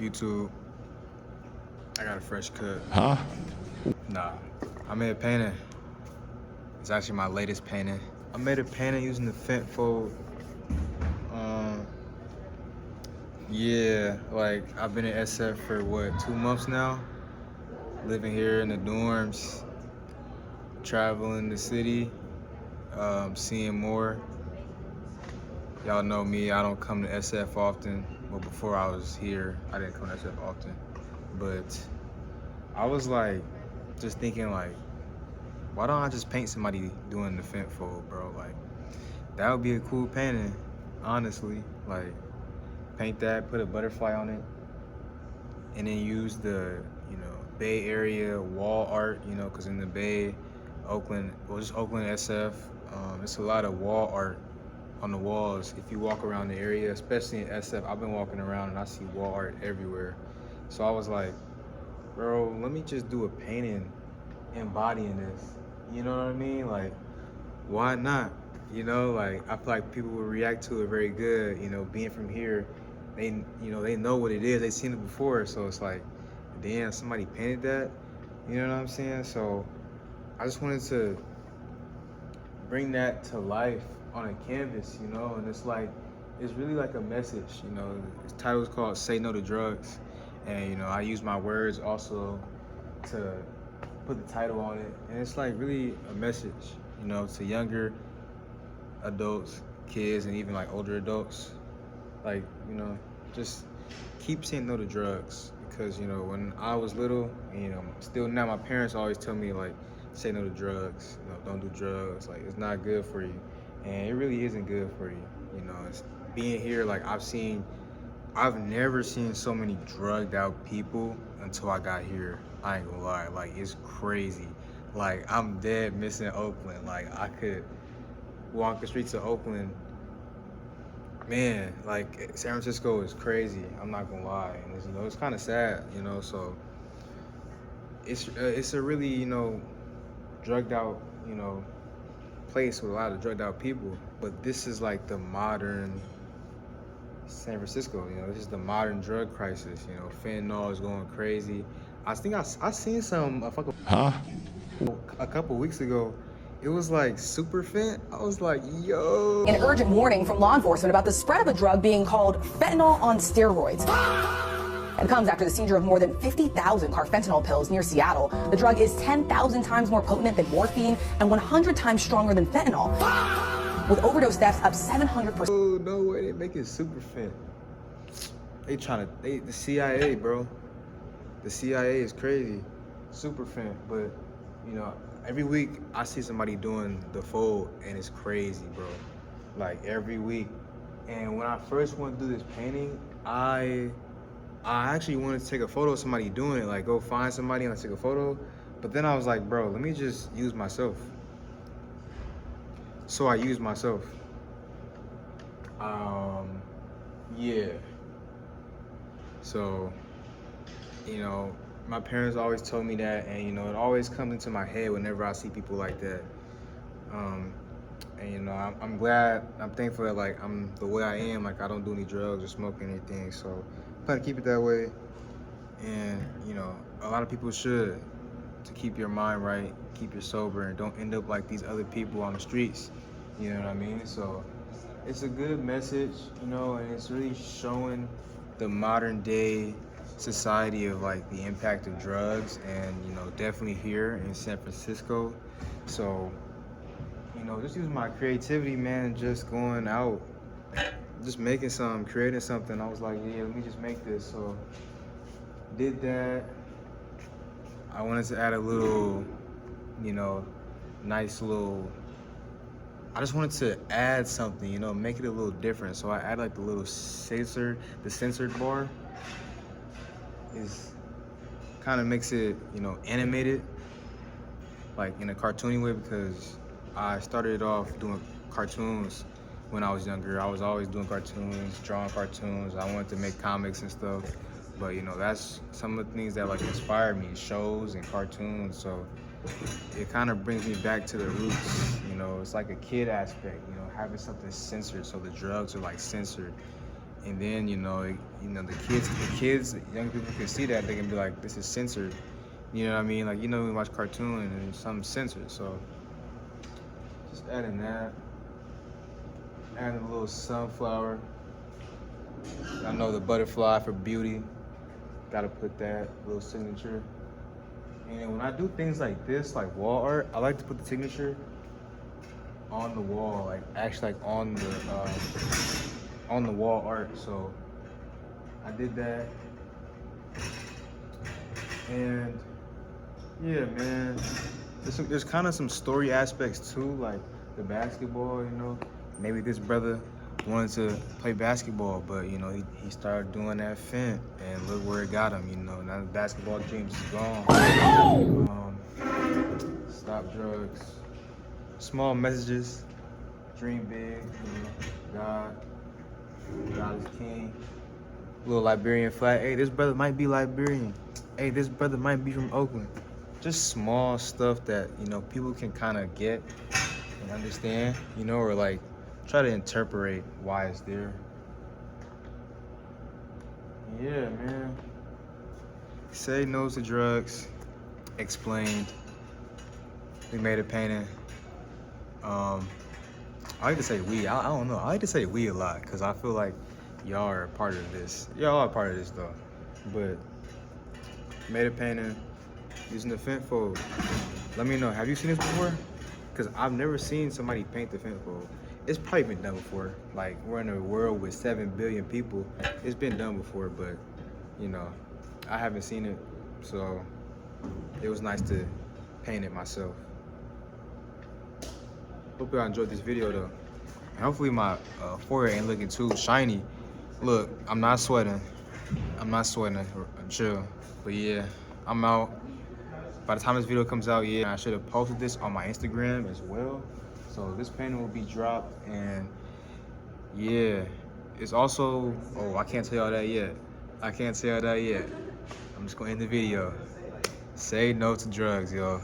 YouTube. I got a fresh cut. Huh? Nah, I made a painting. It's actually my latest painting. I made a painting using the Fent fold. Yeah, like I've been in SF for what, 2 months now? Living here in the dorms, traveling the city, seeing more. Y'all know me, I don't come to SF often. Well, before I was here, I didn't come to SF often. But I was like, just thinking like, why don't I just paint somebody doing the Fent fold, bro? Like, that would be a cool painting, honestly. Like, paint that, put a butterfly on it, and then use the, Bay Area wall art, because in the Bay, Oakland, well, just Oakland, SF, it's a lot of wall art on the walls. If you walk around the area, especially in SF, I've been walking around and I see wall art everywhere. So I was like, bro, let me just do a painting embodying this. You know what I mean? Like, why not? Like, I feel like people will react to it very good. Being from here, they know what it is. They've seen it before. So it's like, damn, somebody painted that. You know what I'm saying? So I just wanted to bring that to life on a canvas, and it's like, it's really like a message, The title is called Say No to Drugs. And, I use my words also to put the title on it. And it's like really a message, to younger adults, kids, and even like older adults. Like, just keep saying no to drugs. Because, when I was little, and, still now my parents always tell me like, say no to drugs, don't do drugs. Like, it's not good for you. And it really isn't good for you. It's being here, like I've never seen so many drugged out people until I got here. I ain't gonna lie, like it's crazy. Like I'm dead missing Oakland. Like I could walk the streets of Oakland. Man, like San Francisco is crazy. I'm not gonna lie, and it's kind of sad, So it's a really drugged out place with a lot of drugged out people. But this is like the modern San Francisco. This is the modern drug crisis. Fentanyl is going crazy. I think I seen a couple weeks ago. It was like super Fent. I was like, yo. An urgent warning from law enforcement about the spread of a drug being called fentanyl on steroids. It comes after the seizure of more than 50,000 carfentanil pills near Seattle. The drug is 10,000 times more potent than morphine and 100 times stronger than fentanyl, with overdose deaths up 700%. Oh, no way, they make it super Fent. The CIA, bro. The CIA is crazy. Super Fent, but, every week I see somebody doing the fold and it's crazy, bro. Like every week. And when I first went through this painting, I actually wanted to take a photo of somebody doing it, like go find somebody and take a photo. But then I was like, bro, let me just use myself. So I used myself. Yeah. So, my parents always told me that, and it always comes into my head whenever I see people like that. And I'm glad, I'm thankful that like I'm the way I am, like I don't do any drugs or smoke anything. So I'm trying to keep it that way. And a lot of people should, to keep your mind right, keep you sober, and don't end up like these other people on the streets. You know what I mean? So it's a good message, and it's really showing the modern day society of like the impact of drugs, and definitely here in San Francisco. So just using my creativity, man, and just going out, just making something, creating something. I was like, yeah, let me just make this. So did that. I wanted to add a little, nice little, I just wanted to add something, make it a little different. So I add like the little censored bar is kind of makes it, animated, like in a cartoony way, because I started off doing cartoons when I was younger. I was always doing cartoons, drawing cartoons. I wanted to make comics and stuff. But, that's some of the things that like inspired me, shows and cartoons. So it kind of brings me back to the roots. It's like a kid aspect, having something censored. So the drugs are like censored. And then the kids, young people can see that, they can be like, this is censored. You know what I mean? Like, we watch cartoon and there's something censored. So just adding that, adding a little sunflower. I know the butterfly for beauty. Gotta put that little signature. And when I do things like this, like wall art, I like to put the signature on the wall, like actually like on the wall art. So I did that. And yeah, man, there's kind of some story aspects too, like the basketball, maybe this brother wanted to play basketball, but he started doing that Fent, and look where it got him. Now the basketball dreams is gone. Stop drugs. Small messages. Dream big. God is king. Little Liberian flag. Hey, this brother might be Liberian. Hey, this brother might be from Oakland. Just small stuff that people can kind of get and understand. Or like try to interpret why it's there. Yeah, man. Say no to drugs. Explained. We made a painting. I like to say we. I don't know. I like to say we a lot because I feel like y'all are a part of this. Y'all are a part of this though. But made a painting using the Fent fold. Let me know. Have you seen this before? Because I've never seen somebody paint the Fent fold. It's probably been done before. Like, we're in a world with 7 billion people. It's been done before, but I haven't seen it, so it was nice to paint it myself. Hope y'all enjoyed this video though. And hopefully my forehead ain't looking too shiny. Look, I'm not sweating. I'm chill. But yeah, I'm out. By the time this video comes out, I should have posted this on my Instagram as well. So this painting will be dropped, and yeah, it's also, I can't tell y'all that yet. I'm just gonna end the video. Say no to drugs, y'all.